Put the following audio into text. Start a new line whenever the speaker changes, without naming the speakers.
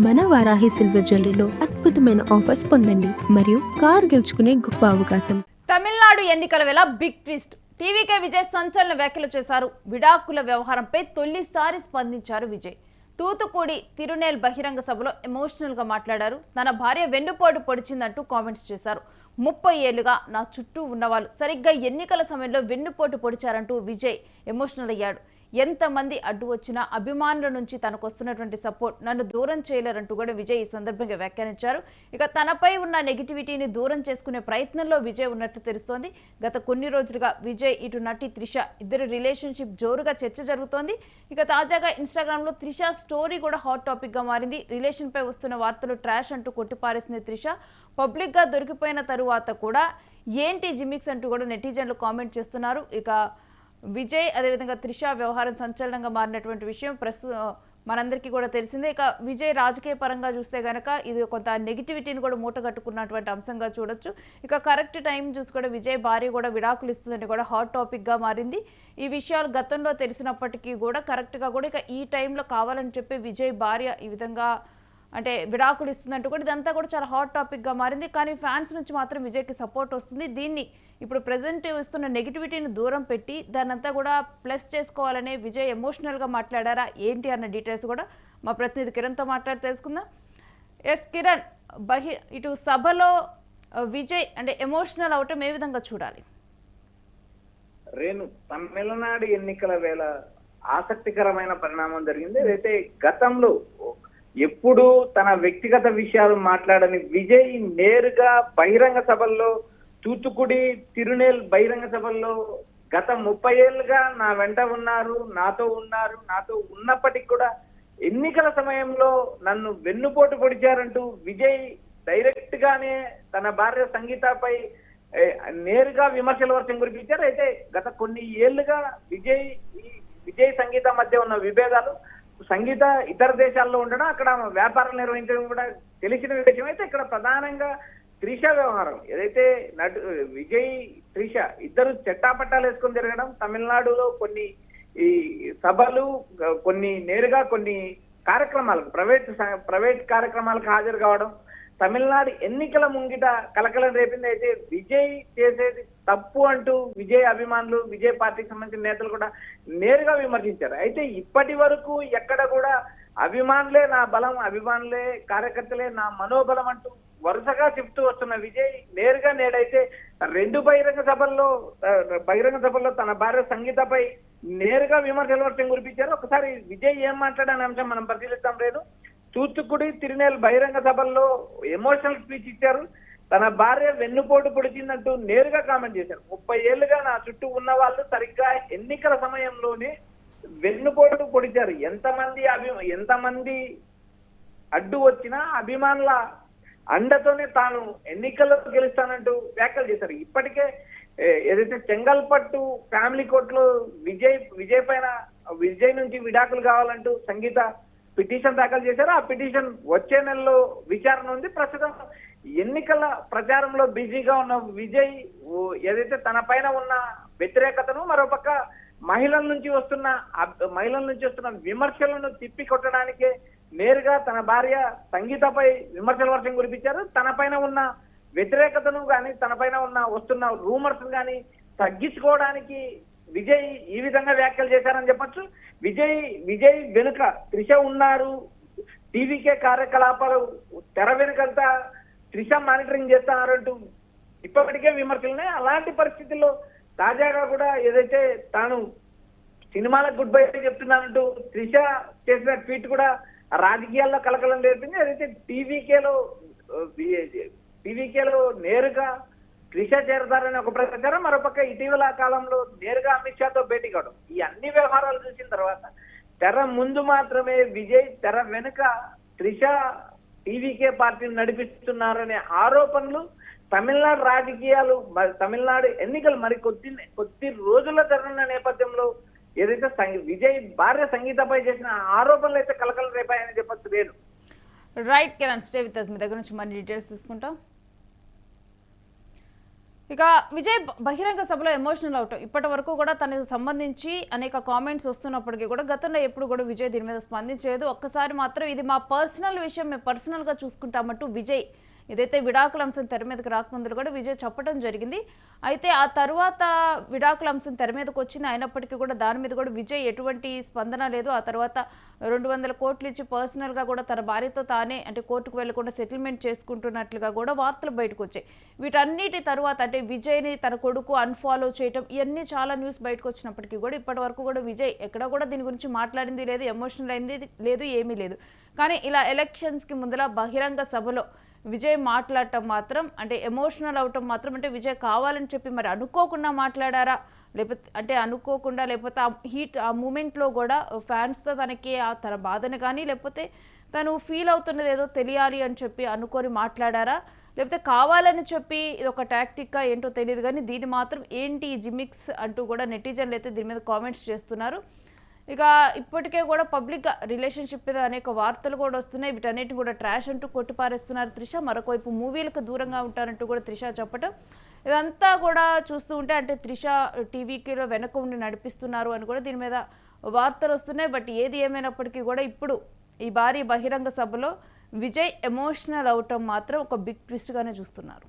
మన వారాహి సిల్వర్ జ్యువెలరీలో అద్భుతమైన ఆఫర్స్ పొందండి మరియు కారు గెలుచుకునే గొప్ప అవకాశం.
తమిళనాడు ఎన్నికల వేళ బిగ్ ట్విస్ట్. టీవీకే విజయ్ సంచలన వ్యాఖ్యలు చేశారు. విడాకుల వ్యవహారంపై తొలిసారి స్పందించారు విజయ్. తూతుకుడి తిరునేల్ బహిరంగ సభలో ఎమోషనల్గా మాట్లాడారు. తన భార్య వెన్నుపోటు పొడిచిందంటూ కామెంట్స్ చేశారు. 30 ఏళ్లుగా నా చుట్టూ ఉన్నవాళ్ళు సరిగ్గా ఎన్నికల సమయంలో వెన్నుపోటు పొడిచారంటూ విజయ్ ఎమోషనల్ అయ్యాడు. ఎంతమంది అడ్డు వచ్చినా అభిమానుల నుంచి తనకు వస్తున్నటువంటి సపోర్ట్ నన్ను దూరం చేయలేరంటూ కూడా విజయ్ ఈ సందర్భంగా వ్యాఖ్యానించారు. ఇక తనపై ఉన్న నెగిటివిటీని దూరం చేసుకునే ప్రయత్నంలో విజయ్ ఉన్నట్టు తెలుస్తోంది. గత కొన్ని రోజులుగా విజయ్ ఇటు నటి త్రిష ఇద్దరు రిలేషన్షిప్ జోరుగా చర్చ జరుగుతోంది. ఇక తాజాగా ఇన్స్టాగ్రామ్లో త్రిష స్టోరీ కూడా హాట్ టాపిక్గా మారింది. రిలేషన్పై వస్తున్న వార్తలు ట్రాష్ అంటూ కొట్టిపారేసింది త్రిష. పబ్లిక్గా దొరికిపోయిన తరువాత కూడా ఏంటి జిమిక్స్ అంటూ కూడా నెటిజన్లు కామెంట్ చేస్తున్నారు. ఇక విజయ్ అదేవిధంగా త్రిష వ్యవహారం సంచలనంగా మారినటువంటి విషయం మనందరికీ కూడా తెలిసిందే. ఇక విజయ్ రాజకీయ పరంగా చూస్తే కనుక ఇది కొంత నెగిటివిటీని కూడా మూటగట్టుకున్నటువంటి అంశంగా చూడొచ్చు. ఇక కరెక్ట్ టైం చూసి కూడా విజయ్ భార్య కూడా విడాకులు ఇస్తుందని కూడా హాట్ టాపిక్గా మారింది. ఈ విషయాలు గతంలో తెలిసినప్పటికీ కూడా కరెక్ట్గా కూడా ఇక ఈ టైంలో కావాలని చెప్పి విజయ్ భార్య ఈ విధంగా అంటే విడాకులు ఇస్తుందంటూ కూడా ఇదంతా కూడా చాలా హాట్ టాపిక్గా మారింది. కానీ ఫ్యాన్స్ నుంచి మాత్రం విజయ్కి సపోర్ట్ వస్తుంది. దీన్ని ఇప్పుడు ప్రజెంట్ ఇస్తున్న నెగిటివిటీని దూరం పెట్టి దాన్నంతా కూడా ప్లస్ చేసుకోవాలనే విజయ్ ఎమోషనల్గా మాట్లాడారా ఏంటి అన్న డీటెయిల్స్ కూడా మా ప్రతినిధి కిరణ్తో మాట్లాడి తెలుసుకుందాం. ఎస్ కిరణ్, ఇటు సభలో విజయ్ అంటే ఎమోషనల్ అవటం ఏ విధంగా చూడాలి?
రేణు, తమిళనాడు ఎన్నికల వేళ ఆసక్తికరమైన పరిణామం జరిగింది. అయితే గతంలో ఎప్పుడు తన వ్యక్తిగత విషయాలు మాట్లాడని విజయ్ నేరుగా బహిరంగ సభల్లో తూతుకుడి తిరునేల్ బహిరంగ సభల్లో గత 30 ఏళ్ళుగా నా వెంట ఉన్నారు, నాతో ఉన్నప్పటికీ కూడా ఎన్నికల సమయంలో నన్ను వెన్నుపోటు పొడిచారంటూ విజయ్ డైరెక్ట్ గానే తన భార్య సంగీతపై నేరుగా విమర్శల వర్షం కురిపించారు. అయితే గత కొన్ని ఏళ్లుగా విజయ్ సంగీత మధ్య ఉన్న విభేదాలు, సంగీత ఇతర దేశాల్లో ఉండడం, అక్కడ వ్యాపారాలు నిర్వహించడం కూడా తెలిసిన విషయం. అయితే ఇక్కడ ప్రధానంగా త్రిష వ్యవహారం ఏదైతే విజయ్ త్రిష ఇద్దరు చట్టాపట్టాలు వేసుకొని తిరగడం, తమిళనాడులో కొన్ని ఈ సభలు, కొన్ని నేరుగా కొన్ని కార్యక్రమాలకు ప్రైవేట్ కార్యక్రమాలకు హాజరు కావడం తమిళనాడు ఎన్నికల ముంగిట కలకలం రేపింది. అయితే విజయ్ చేసేది తప్పు అంటూ విజయ్ అభిమానులు, విజయ్ పార్టీకి సంబంధించిన నేతలు కూడా నేరుగా విమర్శించారు. అయితే ఇప్పటి వరకు ఎక్కడ కూడా అభిమానులే నా బలం, అభిమానులే కార్యకర్తలే నా మనోబలం అంటూ వరుసగా చెప్తూ వస్తున్న విజయ్ నేరుగా నేడైతే బహిరంగ సభల్లో తన భార్య సంగీతపై నేరుగా విమర్శల వర్షం కురిపించారు. ఒకసారి విజయ్ ఏం మాట్లాడనే అంశం మనం పరిశీలిద్దాం. లేదు, తూత్తుకుడి తిరునేల్ బహిరంగ సభల్లో ఎమోషనల్ స్పీచ్ ఇచ్చారు. తన భార్య వెన్నుపోటు పొడిచిందంటూ నేరుగా కామెంట్ చేశారు. 30 ఏళ్లుగా నా చుట్టూ ఉన్న వాళ్ళు సరిగ్గా ఎన్నికల సమయంలోనే వెన్నుపోటు పొడిచారు. ఎంతమంది అడ్డు వచ్చినా అభిమానుల అండతోనే తాను ఎన్నికల్లో గెలుస్తానంటూ వ్యాఖ్యలు చేశారు. ఇప్పటికే ఏదైతే చెంగల్పట్టు ఫ్యామిలీ కోర్టులో విజయ్ నుంచి విడాకులు కావాలంటూ సంగీత పిటిషన్ దాఖలు చేశారు. ఆ పిటిషన్ వచ్చే నెలలో విచారణ ఉంది. ప్రస్తుతం ఎన్నికల ప్రచారంలో బిజీగా ఉన్న విజయ్ ఏదైతే తన పైన ఉన్న వ్యతిరేకతను, మరోపక్క మహిళల నుంచి వస్తున్న విమర్శలను తిప్పి కొట్టడానికే నేరుగా తన భార్య సంగీతపై విమర్శల వర్షం కురిపించారు. తన పైన ఉన్న వ్యతిరేకతను కానీ, తన పైన వస్తున్న రూమర్స్ కానీ తగ్గించుకోవడానికి విజయ్ ఈ విధంగా వ్యాఖ్యలు చేశారని చెప్పొచ్చు. విజయ్ వెనుక త్రిష ఉన్నారు, టీవీకే కార్యకలాపాలు తెర వెనుకంతా త్రిష మానిటరింగ్ చేస్తున్నారంటూ ఇప్పటికే విమర్శలున్నాయి. అలాంటి పరిస్థితుల్లో తాజాగా కూడా ఏదైతే తాను సినిమాలకు గుడ్ బై చెప్తున్నానంటూ త్రిష చేసిన ట్వీట్ కూడా రాజకీయాల్లో కలకలం రేపింది. ఏదైతే టీవీకేలో నేరుగా త్రిష చేరతారని ఒక ప్రచారం, మరోపక్క ఇటీవల కాలంలో నేరుగా అమిత్ షాతో భేటీ కావడం, ఈ అన్ని వ్యవహారాలు చూసిన తర్వాత తెర ముందు మాత్రమే విజయ్, తెర వెనుక త్రిష టీవీకే పార్టీని నడిపిస్తున్నారనే ఆరోపణలు తమిళనాడు ఎన్నికలు మరి కొద్ది రోజుల్లో జరగనున్న నేపథ్యంలో ఏదైతే విజయ్ భార్య సంగీతపై చేసిన ఆరోపణలు అయితే కలకలం రేపాయని చెప్పొచ్చు. లేదు,
right Kiran, stay with us. మీ దగ్గర నుంచి మరిన్ని డీటెయిల్స్ తీసుకుంటాం. ఇక విజయ్ బహిరంగ సభలో ఎమోషనల్ అవటం ఇప్పటి వరకు కూడా తనకు సంబంధించి అనేక కామెంట్స్ వస్తున్నప్పటికీ కూడా గతంలో ఎప్పుడు కూడా విజయ్ దీని మీద స్పందించలేదు. ఒక్కసారి మాత్రం ఇది మా పర్సనల్ విషయం, మేము పర్సనల్గా చూసుకుంటామంటూ విజయ్ ఏదైతే విడాకుల అంశం తెర మీదకి రాకముందు కూడా విజయ్ చెప్పడం జరిగింది. అయితే ఆ తర్వాత విడాకుల అంశం తెర మీదకి వచ్చింది. అయినప్పటికీ కూడా దాని మీద కూడా విజయ్ ఎటువంటి స్పందన లేదు. ఆ తర్వాత 200 కోట్లు ఇచ్చి పర్సనల్గా కూడా తన భార్యతో తానే అంటే కోర్టుకు వెళ్లకుండా సెటిల్మెంట్ చేసుకుంటున్నట్లుగా కూడా వార్తలు బయటకు వచ్చాయి. వీటన్నిటి తర్వాత అంటే విజయ్ని తన కొడుకు అన్ఫాలో చేయటం ఇవన్నీ చాలా న్యూస్ బయటకు వచ్చినప్పటికీ కూడా ఇప్పటి వరకు కూడా విజయ్ ఎక్కడ కూడా దీని గురించి మాట్లాడింది లేదు, ఎమోషనల్ అయింది లేదు, ఏమీ లేదు. కానీ ఇలా ఎలక్షన్స్కి ముందర బహిరంగ సభలో విజయ్ మాట్లాడటం మాత్రం అంటే ఎమోషనల్ అవటం మాత్రం అంటే విజయ్ కావాలని చెప్పి మరి అనుకోకుండా మాట్లాడారా, లేకపోతే అంటే అనుకోకుండా లేకపోతే ఆ మూమెంట్లో కూడా ఫ్యాన్స్తో తనకి తన బాధను కానీ లేకపోతే తను ఫీల్ అవుతున్నది ఏదో తెలియాలి అని చెప్పి అనుకొని మాట్లాడారా, లేకపోతే కావాలని చెప్పి ఇది ఒక టాక్టిక్గా ఏంటో తెలియదు. కానీ దీన్ని మాత్రం ఏంటి జిమిక్స్ అంటూ కూడా నెటిజన్లు అయితే దీని మీద కామెంట్స్ చేస్తున్నారు. ఇక ఇప్పటికే కూడా పబ్లిక్ రిలేషన్షిప్ మీద అనేక వార్తలు కూడా వస్తున్నాయి. వీటన్నిటిని కూడా ట్రాష్ అంటూ కొట్టిపారేస్తున్నారు త్రిష. మరొకవైపు మూవీలకు దూరంగా ఉంటారంటూ కూడా త్రిష చెప్పటం, ఇదంతా కూడా చూస్తూ ఉంటే అంటే త్రిష టీవీలో వెనక ఉండి నడిపిస్తున్నారు అని కూడా దీని మీద వార్తలు వస్తున్నాయి. బట్ ఏది ఏమైనప్పటికీ కూడా ఇప్పుడు ఈ భారీ బహిరంగ సభలో విజయ్ ఎమోషనల్ అవటం మాత్రం ఒక బిగ్ ట్విస్ట్గానే చూస్తున్నారు.